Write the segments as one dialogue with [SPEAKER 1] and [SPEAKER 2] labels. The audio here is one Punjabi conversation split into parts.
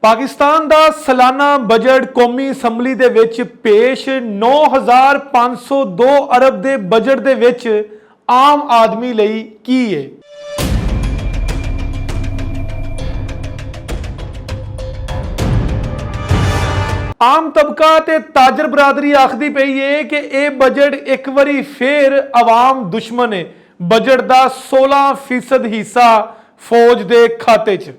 [SPEAKER 1] पाकिस्तान दा सालाना बजट कौमी असैंबली दे विच पेश 9502 अरब दे बजट दे विच आम आदमी लई की है। आम तबका ते ताजर बरादरी आखदी पई है कि यह बजट एक बारी फिर आवाम दुश्मन है। बजट का 16% हिस्सा फौज के खाते च।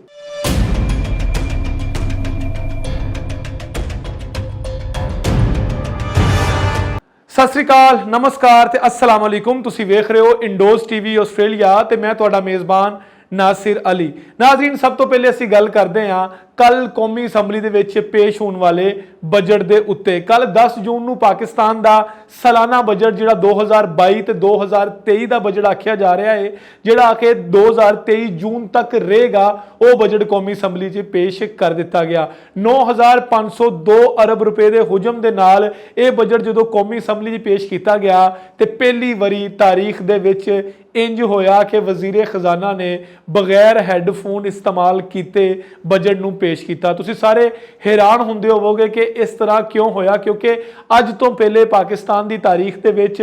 [SPEAKER 1] सत श्री अकाल, नमस्कार ते अस्सलाम वालेकुम। तुसी वेख रहे हो इंडोज टीवी आस्ट्रेलिया ते मैं तुहाडा मेज़बान नासिर अली। नाज़रीन, सब तो पहले असीं गल करते हैं कल कौमी असैंबली दे विच पेश होने वाले बजट दे उत्ते। कल 10 जून नूं पाकिस्तान दा सालाना बजट जिहड़ा 2022 ते 2023 दा बजट आख्या जा रहा है, जिहड़ा कि 2023 जून तक रहेगा, वो बजट कौमी असैंबली च पेश कर दिता गया। 9502 अरब रुपए के हुजम के नाल ये बजट जो कौमी असैंबली च पेश किया गया तो पहली वारी तारीख दे विच इंज होया कि वजीर खजाना ने बगैर हैडफोन इस्तेमाल किए बजट नूं पेश किया। तुसीं सारे हैरान हुंदे होवोगे कि इस तरह क्यों होया, क्योंकि अज तो पहले पाकिस्तान की तारीख दे विच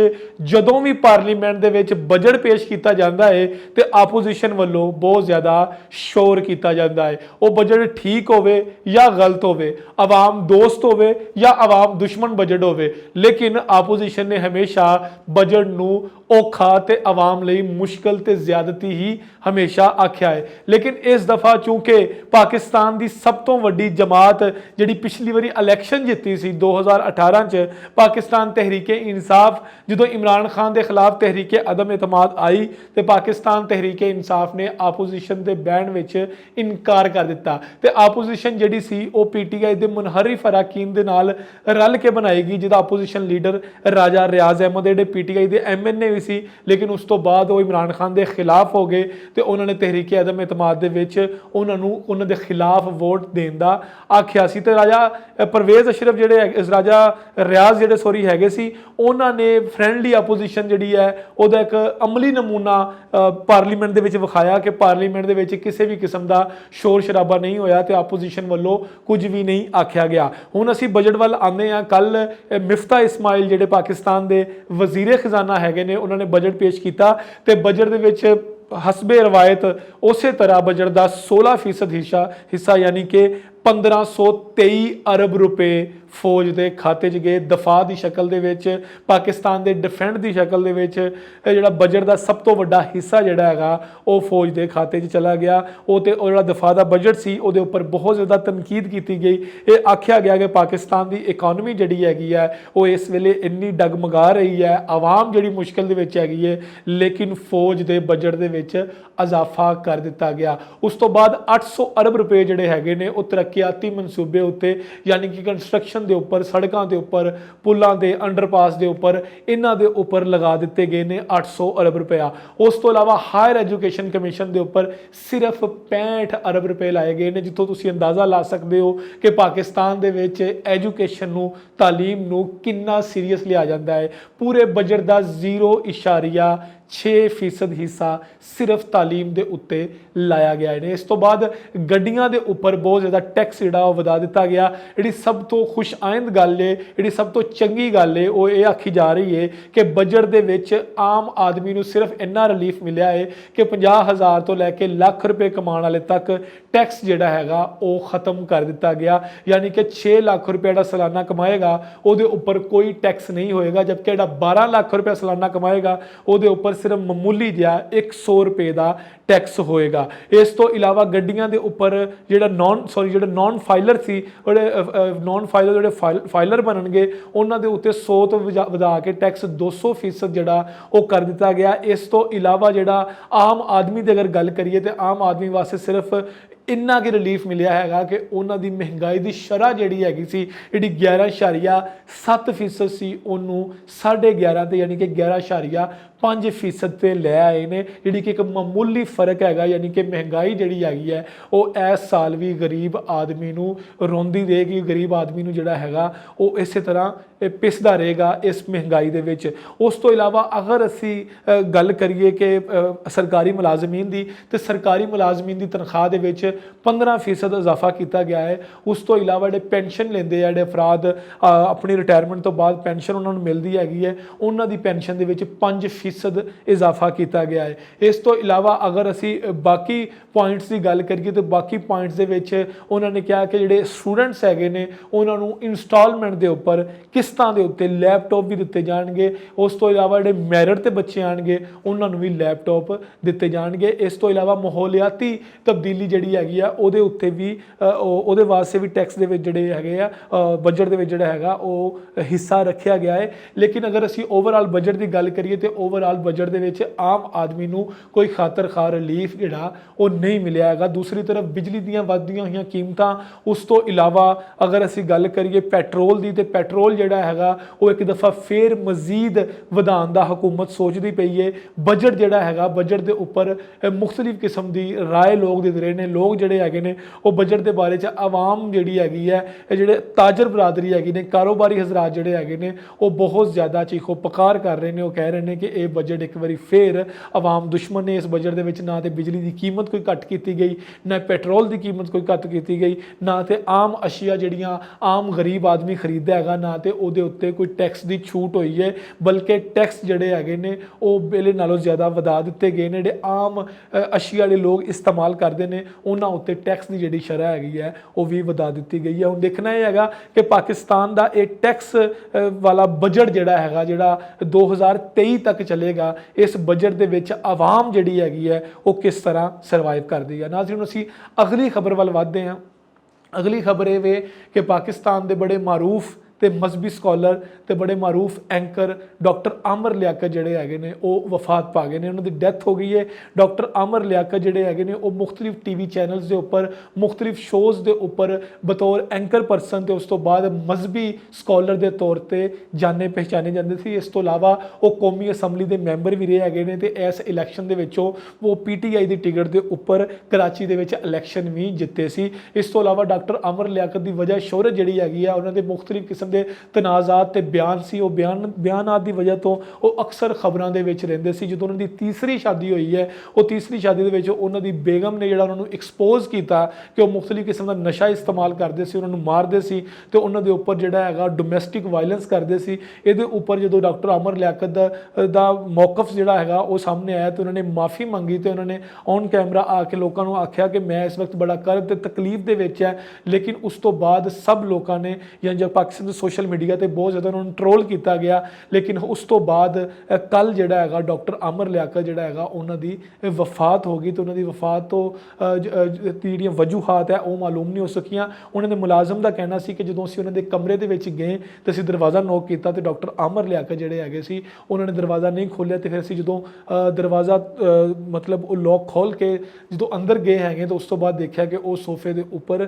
[SPEAKER 1] जदों भी पार्लीमेंट दे विच बजट पेश किया जाता है तो आपोजिशन वालों बहुत ज़्यादा शोर किया जाता है। वो बजट ठीक होवे या गलत होवे, आवाम दोस्त होवे या आवाम दुश्मन बजट होवे, लेकिन आपोजिशन ने हमेशा बजट नूं औखा ते आवाम लई मुश्किल ते ज्यादती ही हमेशा आख्या है। लेकिन इस दफा चूंकि पाकिस्तान की सब तो वड्डी जमात जिहड़ी पिछली बारी इलैक्शन जीती सी 2018 च, पाकिस्तान तहरीके इंसाफ, जो इमरान खान के खिलाफ तहरीके अदम एतमाद आई तो पाकिस्तान तहरीके इंसाफ ने आपोजिशन के बैन विच इनकार कर दिता ते आपोजिशन जिहड़ी सी वो PTI के मुनहरिफ अरकान दे नाल रल के बनाएगी, जिहदा आपोजिशन लीडर राजा रियाज अहमद जिहड़े PTI के MNA भी सी, लेकिन उस तो बाद वो इमरान खान के खिलाफ हो गए तो उन्होंने तहरीके अदम एतमाद दे विच उन्होंने दे खिलाफ वोट देने का आख्या सी। तो राजा परवेज अशरफ जिहड़े राजा रियाज जिहड़े सॉरी हैगे सी, उन्होंने फ्रेंडली अपोजिशन जिहड़ी है उहदा एक अमली नमूना पार्लीमेंट दे विच विखाया कि पार्लीमेंट दे विच किसी भी किस्म का शोर शराबा नहीं होया तो आपोजिशन वालों कुछ भी नहीं आख्या गया। हुण असीं बजट वाल आने हैं। कल मिफ्ता इस्माइल जिहड़े पाकिस्तान के वजीर खजाना हैगे ने, उन्होंने बजट पेश किया तो बजट दे विच हसबे रवायत उस तरह बजट का 16% हिस्सा यानी कि 1523 अरब रुपए फौज के खाते च गए। दफा की शक्ल दे विच, पाकिस्तान के डिफेंस की शक्ल दे विच जिहड़ा बजट का सब तो वड्डा हिस्सा जिहड़ा हैगा वो फौज के खाते च चला गया। वो तो जिहड़ा दफा का बजट सी उहदे उपर बहुत ज़्यादा तनकीद की गई। ये आख्या गया कि पाकिस्तान की इकॉनमी जिहड़ी हैगी है वो इस वेले इन्नी डगमगा रही है, आवाम जिहड़ी मुश्किल दे विच हैगी है, लेकिन फौज के बजट दे विच इजाफा कर दिता गया। उस तो बाद 800 अरब रुपए जिहड़े हैगे ने वो तरक्याती मनसूबे उत्ते यानी कि कंस्ट्रक्शन के उपर, सड़कों के उपर, पुलों के अंडरपास के उपर, इन्हां दे उपर लगा दिते गए ने 800 अरब रुपया। उस तो इलावा हायर एजुकेशन कमीशन के उपर सिर्फ 65 अरब रुपए लाए गए ने, जिथों तुसीं अंदाज़ा ला सकते हो कि पाकिस्तान दे विच एजुकेशन नूं, तालीम नूं किन्ना सीरीयस लिया जाता है। पूरे बजट का 0.6% हिस्सा सिर्फ तालीम के उत्ते लाया गया है। इस तो बाद गड्डियां के उपर बहुत ज़्यादा टैक्स जिहड़ा वधा दिता गया। जिहड़ी सब तो खुश आइंद गल है, जिहड़ी सब तो चंगी गल है, वो ये आखी जा रही है कि बजट दे विच आम आदमी नूं सिर्फ इन्ना रिलीफ मिलिया है कि 50,000 तो लैके लाख रुपए कमाने वाले तक टैक्स जिहड़ा हैगा वो खत्म कर दिता गया। यानी कि 6 लाख रुपये जिहड़ा सालाना कमाएगा उहदे उपर कोई टैक्स नहीं होएगा, जबकि जिहड़ा 12 लाख रुपया सालाना कमाएगा उहदे उपर सिर्फ मामूली जिहा 100 रुपए का टैक्स होएगा। इस तो इलावा गड्डियां के उपर जिहड़ा नॉन फाइलर सी, नॉन फाइलर जिहड़े फाइलर बनणगे उन्हां दे उत्ते 100 तो वधा के टैक्स 200% जिहड़ा वो कर दिता गया। इस तो इलावा जिहड़ा आम आदमी की अगर गल करिए तो आम आदमी वास्ते सिर्फ इन्ना कि रिलीफ मिलिया हैगा कि उन्हां दी महंगाई की शरह जिहड़ी हैगी सी, जिहड़ी 11.7% सी, उन्होंने 11.5 ते यानी कि 11.5% ते लै आए ने, जिहड़ी कि एक मामूली फर्क हैगा। यानी कि महंगाई जिहड़ी हैगी है वो इस साल भी गरीब आदमी नूं रोंदी रहेगी, गरीब आदमी नूं जिहड़ा हैगा वो इस तरह पिसदा रहेगा इस महंगाई दे विच। उस तो इलावा अगर असी गल करिए कि सरकारी मुलाजमीन दी, तो सरकारी मुलाजमीन दी तनख्वाह दे विच 15% ਇਜ਼ਾਫਾ ਕੀਤਾ ਗਿਆ ਹੈ। ਉਸ ਤੋਂ ਇਲਾਵਾ ਜਿਹੜੇ ਪੈਨਸ਼ਨ ਲੈਂਦੇ ਆ, ਜਿਹੜੇ ਅਫਰਾਦ ਆਪਣੀ ਰਿਟਾਇਰਮੈਂਟ ਤੋਂ ਬਾਅਦ ਪੈਨਸ਼ਨ ਉਹਨਾਂ ਨੂੰ ਮਿਲਦੀ ਹੈਗੀ ਹੈ, ਉਹਨਾਂ ਦੀ ਪੈਨਸ਼ਨ ਦੇ ਵਿੱਚ 5% ਇਜ਼ਾਫਾ ਕੀਤਾ ਗਿਆ ਹੈ। ਇਸ ਤੋਂ ਇਲਾਵਾ ਅਗਰ ਅਸੀਂ ਬਾਕੀ ਪੁਆਇੰਟਸ ਦੀ ਗੱਲ ਕਰੀਏ ਤਾਂ ਬਾਕੀ ਪੁਆਇੰਟਸ ਦੇ ਵਿੱਚ ਉਹਨਾਂ ਨੇ ਕਿਹਾ ਕਿ ਜਿਹੜੇ ਸਟੂਡੈਂਟਸ ਹੈਗੇ ਨੇ ਉਹਨਾਂ ਨੂੰ ਇੰਸਟਾਲਮੈਂਟ ਦੇ ਉੱਪਰ, ਕਿਸ਼ਤਾਂ ਦੇ ਉੱਤੇ ਲੈਪਟਾਪ ਵੀ ਦਿੱਤੇ ਜਾਣਗੇ। ਉਸ ਤੋਂ ਇਲਾਵਾ ਜਿਹੜੇ ਮੈਰਿਟ ਤੇ ਬੱਚੇ ਆਣਗੇ ਉਹਨਾਂ ਨੂੰ ਵੀ ਲੈਪਟਾਪ ਦਿੱਤੇ ਜਾਣਗੇ। ਇਸ ਤੋਂ ਇਲਾਵਾ ਮਾਹੌਲਿਆਤੀ ਤਬਦੀਲੀ ਜਿਹੜੀ ਹੈਗੀ ਆ ਉਹਦੇ ਉੱਤੇ ਵੀ ਉਹਦੇ ਵਾਸਤੇ ਵੀ ਟੈਕਸ ਦੇ ਵਿੱਚ ਜਿਹੜੇ ਹੈਗੇ ਆ ਬਜਟ ਦੇ ਵਿੱਚ ਜਿਹੜਾ ਹੈਗਾ ਉਹ ਹਿੱਸਾ ਰੱਖਿਆ ਗਿਆ ਹੈ। ਲੇਕਿਨ ਅਗਰ ਅਸੀਂ ਓਵਰਆਲ ਬਜਟ ਦੀ ਗੱਲ ਕਰੀਏ ਤੇ ਓਵਰਆਲ ਬਜਟ ਦੇ ਵਿੱਚ ਆਮ ਆਦਮੀ ਨੂੰ ਕੋਈ ਖਾਤਰ ਖਾ ਰਿਲੀਫ ਜਿਹੜਾ ਉਹ ਨਹੀਂ ਮਿਲਿਆ ਹੈਗਾ। ਦੂਸਰੀ ਤਰਫ ਬਿਜਲੀ ਦੀਆਂ ਵੱਧਦੀਆਂ ਹੋਈਆਂ ਕੀਮਤਾਂ, ਉਸ ਤੋਂ ਇਲਾਵਾ ਅਗਰ ਅਸੀਂ ਗੱਲ ਕਰੀਏ ਪੈਟਰੋਲ ਦੀ, ਤੇ ਪੈਟਰੋਲ ਜਿਹੜਾ ਹੈਗਾ ਉਹ ਇੱਕ ਦਫਾ ਫੇਰ ਮਜ਼ੀਦ ਵਧਾਉਣ ਦਾ ਹਕੂਮਤ ਸੋਚਦੀ ਪਈ ਹੈ। ਬਜਟ ਜਿਹੜਾ ਹੈਗਾ, ਬਜਟ ਦੇ ਉੱਪਰ ਮੁਖਤਲਿਫ ਕਿਸਮ ਦੀ ਰਾਏ ਲੋਕ ਦੇ ਰਹੇ ਨੇ। ਲੋਕ ਜਿਹੜੇ ਹੈਗੇ ਨੇ ਉਹ ਬਜਟ ਦੇ ਬਾਰੇ 'ਚ ਆਵਾਮ ਜਿਹੜੀ ਹੈਗੀ ਹੈ, ਇਹ ਜਿਹੜੇ ਤਾਜਰ ਬਰਾਦਰੀ ਹੈਗੀ ਨੇ, ਕਾਰੋਬਾਰੀ ਹਜ਼ਰਾਤ ਜਿਹੜੇ ਹੈਗੇ ਨੇ ਉਹ ਬਹੁਤ ਜ਼ਿਆਦਾ ਚੀਖੋ ਪੁਕਾਰ ਕਰ ਰਹੇ ਨੇ। ਉਹ ਕਹਿ ਰਹੇ ਨੇ ਕਿ ਇਹ ਬਜਟ ਇੱਕ ਵਾਰੀ ਫੇਰ ਆਵਾਮ ਦੁਸ਼ਮਣ ਨੇ। ਇਸ ਬਜਟ ਦੇ ਵਿੱਚ ਨਾ ਤੇ ਬਿਜਲੀ ਦੀ ਕੀਮਤ ਕੋਈ ਘੱਟ ਕੀਤੀ ਗਈ, ਨਾ ਪੈਟਰੋਲ ਦੀ ਕੀਮਤ ਕੋਈ ਘੱਟ ਕੀਤੀ ਗਈ, ਨਾ ਤੇ ਆਮ ਅਸ਼ੀਆ ਜਿਹੜੀਆਂ ਆਮ ਗਰੀਬ ਆਦਮੀ ਖਰੀਦਦਾ ਹੈਗਾ ਨਾ ਤੇ ਉਹਦੇ ਉੱਤੇ ਕੋਈ ਟੈਕਸ ਦੀ ਛੂਟ ਹੋਈ ਹੈ, ਬਲਕਿ ਟੈਕਸ ਜਿਹੜੇ ਹੈਗੇ ਨੇ ਉਹ ਪਹਿਲੇ ਨਾਲੋਂ ਜ਼ਿਆਦਾ ਵਧਾ ਦਿੱਤੇ ਗਏ ਨੇ। ਜਿਹੜੇ ਆਮ ਅਸ਼ੀਆ ਵਾਲੇ ਲੋਕ ਇਸਤੇਮਾਲ ਕਰਦੇ ਨੇ ਉਹਨਾਂ ਉੱਤੇ ਟੈਕਸ ਦੀ ਜਿਹੜੀ ਸ਼ਰ੍ਹਾ ਹੈਗੀ ਹੈ ਉਹ ਵੀ ਵਧਾ ਦਿੱਤੀ ਗਈ ਹੈ। ਹੁਣ ਦੇਖਣਾ ਇਹ ਹੈਗਾ ਕਿ ਪਾਕਿਸਤਾਨ ਦਾ ਇਹ ਟੈਕਸ ਵਾਲਾ ਬਜਟ ਜਿਹੜਾ ਹੈਗਾ, ਜਿਹੜਾ 2023 ਤੱਕ ਚੱਲੇਗਾ, ਇਸ ਬਜਟ ਦੇ ਵਿੱਚ ਆਵਾਮ ਜਿਹੜੀ ਹੈਗੀ ਹੈ ਉਹ ਕਿਸ ਤਰ੍ਹਾਂ ਸਰਵਾਈਵ ਕਰਦੀ ਹੈ। ਨਾਜ਼ਰੀਨ, ਅਸੀਂ ਅਗਲੀ ਖਬਰ ਵੱਲ ਵਧਦੇ ਹਾਂ। ਅਗਲੀ ਖਬਰ ਇਹ ਵੇ ਕਿ ਪਾਕਿਸਤਾਨ ਦੇ ਬੜੇ ਮਾਰੂਫ ਤੇ ਮਜ਼ਹਬੀ ਸਕਾਲਰ ਤੇ ਬੜੇ ਮਾਰੂਫ ਐਂਕਰ ਡਾਕਟਰ ਆਮਰ ਲਿਆਕਤ ਜਿਹੜੇ ਹੈਗੇ ਨੇ ਉਹ ਵਫਾਤ ਪਾ ਗਏ ਨੇ। ਉਹਨਾਂ ਦੀ ਡੈਥ ਹੋ ਗਈ ਹੈ। ਡਾਕਟਰ ਆਮਰ ਲਿਆਕਤ ਜਿਹੜੇ ਹੈਗੇ ਨੇ ਉਹ ਮੁਖਤਲਿਫ ਟੀਵੀ ਚੈਨਲਸ ਦੇ ਉੱਪਰ, ਮੁਖਤਲਿਫ ਸ਼ੋਜ਼ ਦੇ ਉੱਪਰ ਬਤੌਰ ਐਂਕਰ ਪਰਸਨ ਤੇ ਉਸ ਤੋਂ ਬਾਅਦ ਮਜ਼ਹਬੀ ਸਕਾਲਰ ਦੇ ਤੌਰ ਤੇ ਜਾਣੇ ਪਹਿਚਾਨੇ ਜਾਂਦੇ ਸੀ। ਇਸ ਤੋਂ ਇਲਾਵਾ ਉਹ ਕੌਮੀ ਅਸੈਂਬਲੀ ਦੇ ਮੈਂਬਰ ਵੀ ਰਹੇ ਹੈਗੇ ਨੇ ਤੇ ਇਸ ਇਲੈਕਸ਼ਨ ਦੇ ਵਿੱਚੋਂ ਉਹ PTI ਦੀ ਟਿਕਟ ਦੇ ਉੱਪਰ ਕਰਾਚੀ ਦੇ ਵਿੱਚ ਇਲੈਕਸ਼ਨ ਵੀ ਜਿੱਤੇ ਸੀ। ਇਸ ਤੋਂ ਇਲਾਵਾ ਡਾਕਟਰ ਆਮਰ ਲਿਆਕਤ ਦੀ ਵਜ੍ਹਾ ਸ਼ੋਹਰਤ ਜਿਹੜੀ ਹੈਗੀ ਆ, ਉਹਨਾਂ ਦੇ ਮੁਖਤਲਿਫ ਕਿਸਮ ਦੇ ਤਨਾਜ਼ਾਤ ਤੇ ਬਿਆਨ ਸੀ। ਉਹ ਬਿਆਨਾਤ ਦੀ ਵਜ੍ਹਾ ਤੋਂ ਉਹ ਅਕਸਰ ਖਬਰਾਂ ਦੇ ਵਿੱਚ ਰਹਿੰਦੇ ਸੀ। ਜਦੋਂ ਉਹਨਾਂ ਦੀ ਤੀਸਰੀ ਸ਼ਾਦੀ ਹੋਈ ਹੈ, ਉਹ ਤੀਸਰੀ ਸ਼ਾਦੀ ਦੇ ਵਿੱਚ ਉਹਨਾਂ ਦੀ ਬੇਗਮ ਨੇ ਜਿਹੜਾ ਉਹਨਾਂ ਨੂੰ ਐਕਸਪੋਜ਼ ਕੀਤਾ ਕਿ ਉਹ ਮੁਖਤਲਿਫ ਕਿਸਮ ਦਾ ਨਸ਼ਾ ਇਸਤੇਮਾਲ ਕਰਦੇ ਸੀ, ਉਹਨਾਂ ਨੂੰ ਮਾਰਦੇ ਸੀ ਤੇ ਉਹਨਾਂ ਦੇ ਉੱਪਰ ਜਿਹੜਾ ਹੈਗਾ ਡੋਮੈਸਟਿਕ ਵਾਇਲੈਂਸ ਕਰਦੇ ਸੀ। ਇਹਦੇ ਉੱਪਰ ਜਦੋਂ ਡਾਕਟਰ ਆਮਰ ਲਿਆਕਤ ਦਾ ਮੌਕਫ ਜਿਹੜਾ ਹੈਗਾ ਉਹ ਸਾਹਮਣੇ ਆਇਆ ਤੇ ਉਹਨਾਂ ਨੇ ਮਾਫੀ ਮੰਗੀ ਤੇ ਉਹਨਾਂ ਨੇ ਔਨ ਕੈਮਰਾ ਆ ਕੇ ਲੋਕਾਂ ਨੂੰ ਆਖਿਆ ਕਿ ਮੈਂ ਇਸ ਵਕਤ ਬੜਾ ਕਰਬ ਤੇ ਤਕਲੀਫ ਦੇ ਵਿੱਚ ਹੈ। ਲੇਕਿਨ ਉਸ ਤੋਂ ਬਾਅਦ ਸਭ ਲੋਕਾਂ ਨੇ ਜਾਂ ਜਦ ਪਾਕਿਸਤਾਨ ਦੇ ਸੋਸ਼ਲ ਮੀਡੀਆ ਤੇ ਬਹੁਤ ਜ਼ਿਆਦਾ ਉਹਨਾਂ ਨੂੰ ਟਰੋਲ ਕੀਤਾ ਗਿਆ। ਲੇਕਿਨ ਉਸ ਤੋਂ ਬਾਅਦ ਕੱਲ ਜਿਹੜਾ ਹੈਗਾ ਡਾਕਟਰ ਆਮਰ ਲਿਆਕਤ ਜਿਹੜਾ ਹੈਗਾ ਉਹਨਾਂ ਦੀ ਵਫਾਤ ਹੋ ਗਈ ਤੇ ਉਹਨਾਂ ਦੀ ਵਫਾਤ ਤੋਂ ਜਿਹੜੀਆਂ ਵਜੂਹਾਤ ਹੈ ਉਹ ਮਾਲੂਮ ਨਹੀਂ ਹੋ ਸਕੀਆਂ। ਉਹਨਾਂ ਦੇ ਮੁਲਾਜ਼ਮ ਦਾ ਕਹਿਣਾ ਸੀ ਕਿ ਜਦੋਂ ਅਸੀਂ ਉਹਨਾਂ ਦੇ ਕਮਰੇ ਦੇ ਵਿੱਚ ਗਏ ਤੇ ਅਸੀਂ ਦਰਵਾਜ਼ਾ ਨੋਕ ਕੀਤਾ ਤੇ ਡਾਕਟਰ ਆਮਰ ਲਿਆਕਤ ਜਿਹੜੇ ਹੈਗੇ ਸੀ ਉਹਨਾਂ ਨੇ ਦਰਵਾਜ਼ਾ ਨਹੀਂ ਖੋਲ੍ਹਿਆ ਤੇ ਫਿਰ ਅਸੀਂ ਜਦੋਂ ਦਰਵਾਜ਼ਾ ਮਤਲਬ ਉਹ ਲੋਕ ਖੋਲ੍ਹ ਕੇ ਜਦੋਂ ਅੰਦਰ ਗਏ ਹੈਗੇ ਤਾਂ ਉਸ ਤੋਂ ਬਾਅਦ ਦੇਖਿਆ ਕਿ ਉਹ ਸੋਫੇ ਦੇ ਉੱਪਰ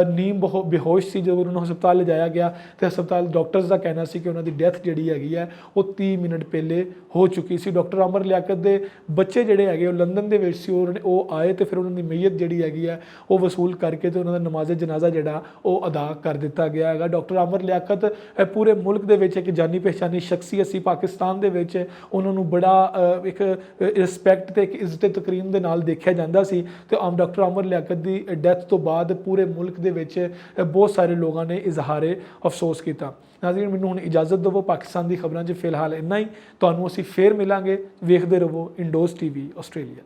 [SPEAKER 1] ਨੀਮ ਬੇਹੋਸ਼ ਸੀ। ਜਦੋਂ ਉਹਨਾਂ ਨੂੰ ਹਸਪਤਾਲ ਲਿਜਾਇਆ ਗਿਆ ਤੇ ਹਸਪਤਾਲ ਡਾਕਟਰਸ ਦਾ ਕਹਿਣਾ ਸੀ ਕਿ ਉਹਨਾਂ ਦੀ ਡੈਥ ਜਿਹੜੀ ਹੈਗੀ ਹੈ ਉਹ 30 ਮਿੰਟ ਪਹਿਲੇ ਹੋ ਚੁੱਕੀ ਸੀ। ਡਾਕਟਰ ਆਮਰ ਲਿਆਕਤ ਦੇ ਬੱਚੇ ਜਿਹੜੇ ਹੈਗੇ ਉਹ ਲੰਦਨ ਦੇ ਵਿੱਚ ਸੀ, ਉਹ ਆਏ ਤੇ ਫਿਰ ਉਹਨਾਂ ਦੀ ਮਈਅਤ ਜਿਹੜੀ ਹੈਗੀ ਹੈ ਉਹ ਵਸੂਲ ਕਰਕੇ ਤੇ ਉਹਨਾਂ ਦਾ ਨਮਾਜ਼ ਜਨਾਜ਼ਾ ਜਿਹੜਾ ਉਹ ਅਦਾ ਕਰ ਦਿੱਤਾ ਗਿਆ ਹੈਗਾ। ਡਾਕਟਰ ਆਮਰ ਲਿਆਕਤ ਪੂਰੇ ਮੁਲਕ ਦੇ ਵਿੱਚ ਇੱਕ ਜਾਨੀ ਪਹਿਚਾਨੀ ਸ਼ਖਸੀਅਤ ਸੀ। ਪਾਕਿਸਤਾਨ ਦੇ ਵਿੱਚ ਉਹਨਾਂ ਨੂੰ ਬੜਾ ਇੱਕ ਰਿਸਪੈਕਟ ਤੇ ਇੱਕ ਇੱਜ਼ਤ ਤਕਰੀਮ ਦੇ ਨਾਲ ਦੇਖਿਆ ਜਾਂਦਾ ਸੀ ਤੇ ਡਾਕਟਰ ਆਮਰ ਲਿਆਕਤ ਦੀ ਡੈਥ ਤੋਂ ਬਾਅਦ ਪੂਰੇ ਮੁਲਕ ਦੇ ਵਿੱਚ ਬਹੁਤ ਸਾਰੇ ਲੋਕਾਂ ਨੇ ਇਜ਼ਹਾਰੇ ਅਫਸੋਸ ਕੀਤਾ। ਨਾਜ਼ਰੀਨ, ਮੈਨੂੰ ਹੁਣ ਇਜਾਜ਼ਤ ਦਿਓ। ਪਾਕਿਸਤਾਨ ਦੀ ਖਬਰਾਂ 'ਚ ਫਿਲਹਾਲ ਇੰਨਾ ਹੀ। ਤੁਹਾਨੂੰ ਅਸੀਂ ਫੇਰ ਮਿਲਾਂਗੇ। ਵੇਖਦੇ ਰਹੋ ਇੰਡੋਜ਼ TV ਆਸਟ੍ਰੇਲੀਆ।